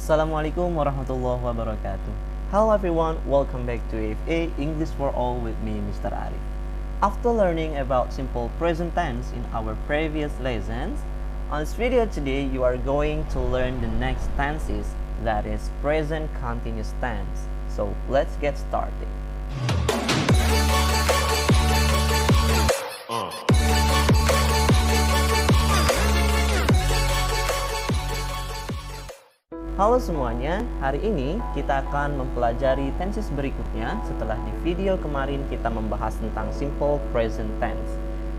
Assalamualaikum warahmatullahi wabarakatuh. Hello everyone, welcome back to AFA English for All with me, Mr. Arif. After learning about simple present tense in our previous lessons, on this video today you are going to learn the next tenses, that is present continuous tense. So let's get started. Halo semuanya, hari ini kita akan mempelajari tenses berikutnya setelah di video kemarin kita membahas tentang simple present tense.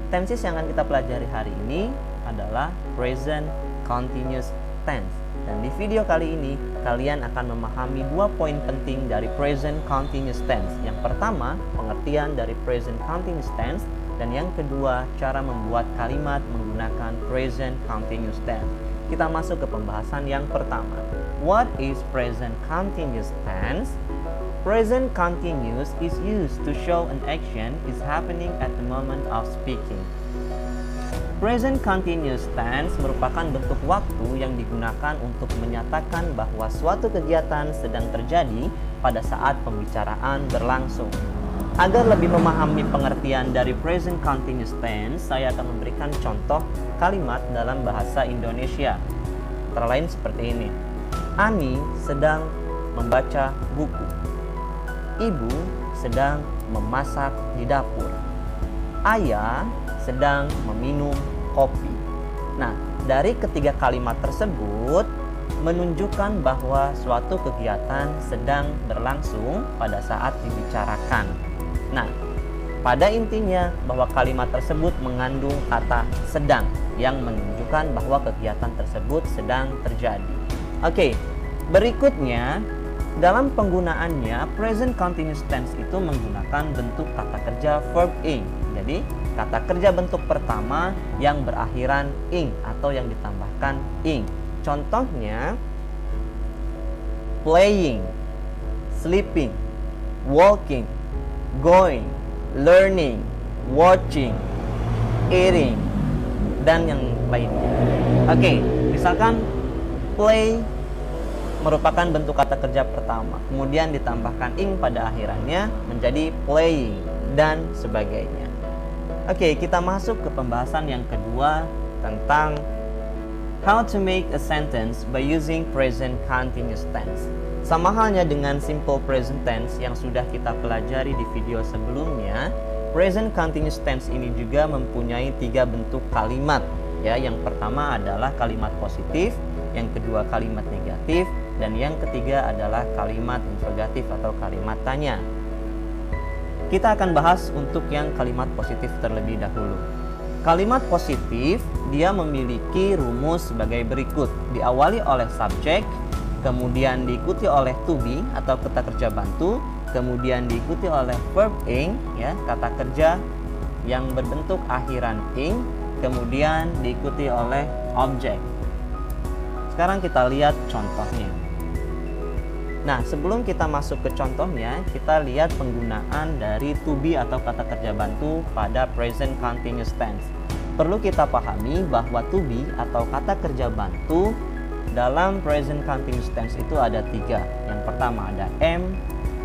Tenses yang akan kita pelajari hari ini adalah present continuous tense. Dan di video kali ini kalian akan memahami dua poin penting dari present continuous tense. Yang pertama, pengertian dari present continuous tense, dan yang kedua, cara membuat kalimat menggunakan present continuous tense. Kita masuk ke pembahasan yang pertama. What is present continuous tense? Present continuous is used to show an action is happening at the moment of speaking. Present continuous tense merupakan bentuk waktu yang digunakan untuk menyatakan bahwa suatu kegiatan sedang terjadi pada saat pembicaraan berlangsung. Agar lebih memahami pengertian dari present continuous tense, saya akan memberikan contoh kalimat dalam bahasa Indonesia. Antara lain seperti ini. Ani sedang membaca buku. Ibu sedang memasak di dapur. Ayah sedang meminum kopi. Nah, dari ketiga kalimat tersebut menunjukkan bahwa suatu kegiatan sedang berlangsung pada saat dibicarakan. Nah, pada intinya bahwa kalimat tersebut mengandung kata sedang yang menunjukkan bahwa kegiatan tersebut sedang terjadi. Oke, berikutnya dalam penggunaannya present continuous tense itu menggunakan bentuk kata kerja verb ing. Jadi kata kerja bentuk pertama yang berakhiran ing atau yang ditambahkan ing. Contohnya playing, sleeping, walking, going, learning, watching, eating, dan yang lainnya. Oke, misalkan play merupakan bentuk kata kerja pertama, kemudian ditambahkan ing pada akhirannya menjadi playing dan sebagainya. Oke, kita masuk ke pembahasan yang kedua tentang how to make a sentence by using present continuous tense. Sama halnya dengan simple present tense yang sudah kita pelajari di video sebelumnya, present continuous tense ini juga mempunyai tiga bentuk kalimat. Ya, yang pertama adalah kalimat positif, yang kedua kalimat negatif, dan yang ketiga adalah kalimat interrogatif atau kalimat tanya. Kita akan bahas untuk yang kalimat positif terlebih dahulu. Kalimat positif dia memiliki rumus sebagai berikut. Diawali oleh subjek, kemudian diikuti oleh to be atau kata kerja bantu, kemudian diikuti oleh verb ing, ya, kata kerja yang berbentuk akhiran ing, kemudian diikuti oleh objek. Sekarang kita lihat contohnya. Nah, sebelum kita masuk ke contohnya, kita lihat penggunaan dari to be atau kata kerja bantu pada present continuous tense. Perlu kita pahami bahwa to be atau kata kerja bantu dalam present continuous tense itu ada tiga. Yang pertama ada am,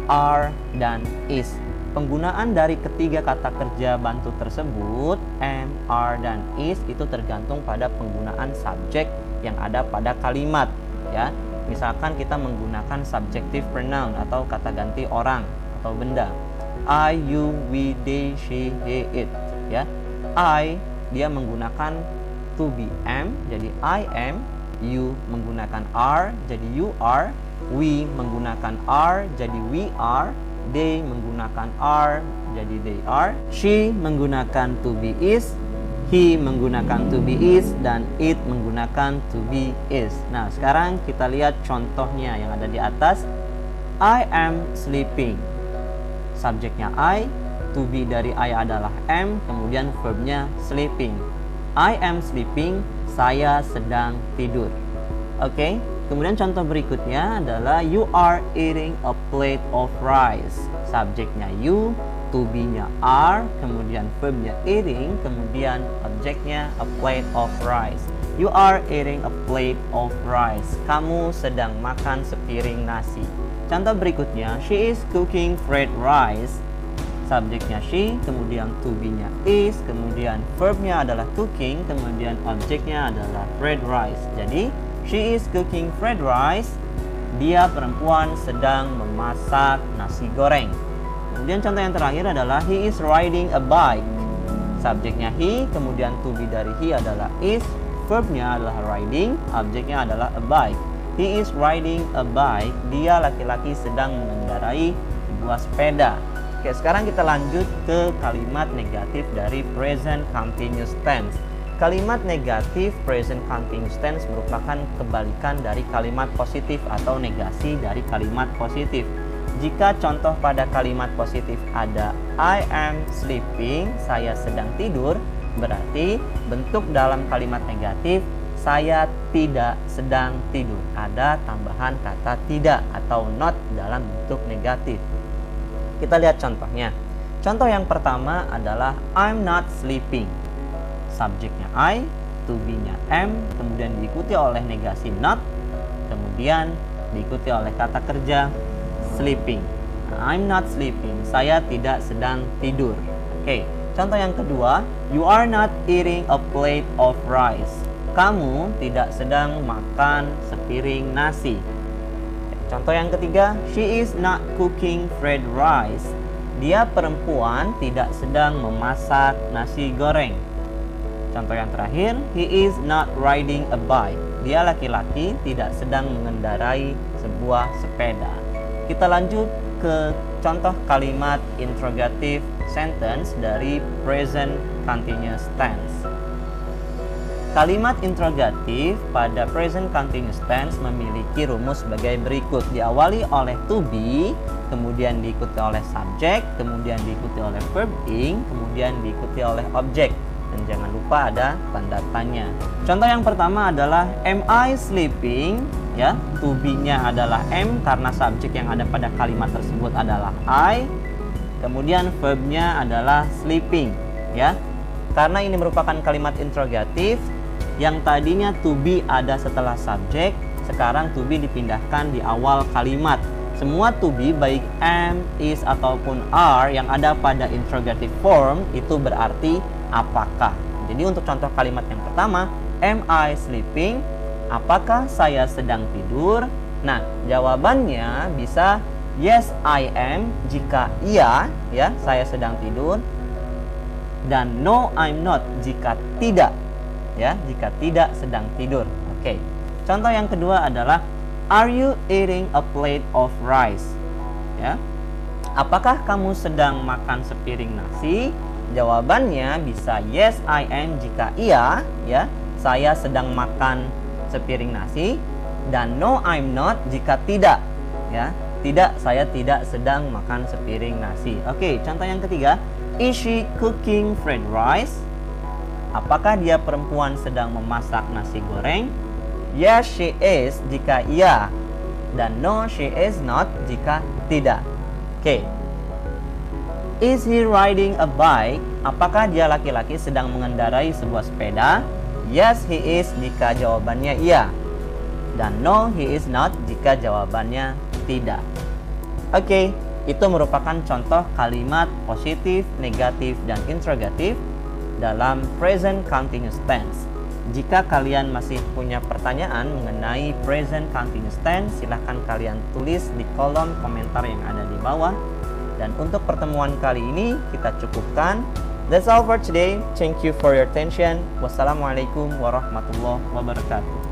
are, dan is. Penggunaan dari ketiga kata kerja bantu tersebut, am, are, dan is, itu tergantung pada penggunaan subjek yang ada pada kalimat, ya. Misalkan kita menggunakan subjective pronoun atau kata ganti orang atau benda. I, you, we, they, she, he, it, ya. I dia menggunakan to be am, jadi I am. You menggunakan are, jadi you are. We menggunakan are, jadi we are. They menggunakan are, jadi they are. She menggunakan to be is. He menggunakan to be is, dan it menggunakan to be is. Nah, sekarang kita lihat contohnya yang ada di atas. I am sleeping. Subjeknya I, to be dari I adalah am, kemudian verbnya sleeping. I am sleeping, saya sedang tidur. Oke, kemudian contoh berikutnya adalah you are eating a plate of rice. Subjeknya you, to be-nya are, kemudian verbnya eating, kemudian objeknya a plate of rice. You are eating a plate of rice. Kamu sedang makan sepiring nasi. Contoh berikutnya, she is cooking fried rice. Subjeknya she, kemudian to be-nya is, kemudian verb-nya adalah cooking, kemudian objeknya adalah fried rice. Jadi, she is cooking fried rice. Dia perempuan sedang memasak nasi goreng. Kemudian contoh yang terakhir adalah he is riding a bike. Subjeknya he, kemudian to be dari he adalah is, verbnya adalah riding, objeknya adalah a bike. He is riding a bike. Dia laki-laki sedang mengendarai sebuah sepeda. Oke, sekarang kita lanjut ke kalimat negatif dari present continuous tense. Kalimat negatif present continuous tense merupakan kebalikan dari kalimat positif atau negasi dari kalimat positif. Jika contoh pada kalimat positif ada I am sleeping, saya sedang tidur, berarti bentuk dalam kalimat negatif saya tidak sedang tidur. Ada tambahan kata tidak atau not dalam bentuk negatif. Kita lihat contohnya. Contoh yang pertama adalah I'm not sleeping. Subjeknya I, to be-nya am, kemudian diikuti oleh negasi not, kemudian diikuti oleh kata kerja sleeping. I'm not sleeping. Saya tidak sedang tidur. Oke. Contoh yang kedua, you are not eating a plate of rice. Kamu tidak sedang makan sepiring nasi. Contoh yang ketiga, she is not cooking fried rice. Dia perempuan tidak sedang memasak nasi goreng. Contoh yang terakhir, he is not riding a bike. Dia laki-laki tidak sedang mengendarai sebuah sepeda. Kita lanjut ke contoh kalimat interrogative sentence dari present continuous tense. Kalimat interrogatif pada present continuous tense memiliki rumus sebagai berikut. Diawali oleh to be, kemudian diikuti oleh subjek, kemudian diikuti oleh verb ing, kemudian diikuti oleh objek. Dan jangan lupa ada tanda tanya. Contoh yang pertama adalah am I sleeping? Ya, to be-nya adalah am karena subjek yang ada pada kalimat tersebut adalah I. Kemudian verb-nya adalah sleeping, ya. Karena ini merupakan kalimat interrogatif yang tadinya to be ada setelah subjek, sekarang to be dipindahkan di awal kalimat. Semua to be baik am, is ataupun are yang ada pada interrogative form itu berarti apakah. Jadi untuk contoh kalimat yang pertama, am I sleeping? Apakah saya sedang tidur? Nah, jawabannya bisa yes I am jika iya, ya, saya sedang tidur, dan no I'm not jika tidak, ya, jika tidak sedang tidur. Oke. Contoh yang kedua adalah are you eating a plate of rice? Ya. Apakah kamu sedang makan sepiring nasi? Jawabannya bisa yes I am jika iya, ya, saya sedang makan sepiring nasi, dan no I'm not jika tidak, ya, tidak, saya tidak sedang makan sepiring nasi. Oke, contoh yang ketiga, is she cooking fried rice? Apakah dia perempuan sedang memasak nasi goreng? Yes she is jika iya, dan no she is not jika tidak. Oke. Is he riding a bike? Apakah dia laki-laki sedang mengendarai sebuah sepeda? Yes, he is jika jawabannya iya. Dan no, he is not jika jawabannya tidak. Oke, itu merupakan contoh kalimat positif, negatif, dan interrogatif dalam present continuous tense. Jika kalian masih punya pertanyaan mengenai present continuous tense, silahkan kalian tulis di kolom komentar yang ada di bawah. Dan untuk pertemuan kali ini kita cukupkan. That's all for today. Thank you for your attention. Wassalamualaikum warahmatullahi wabarakatuh.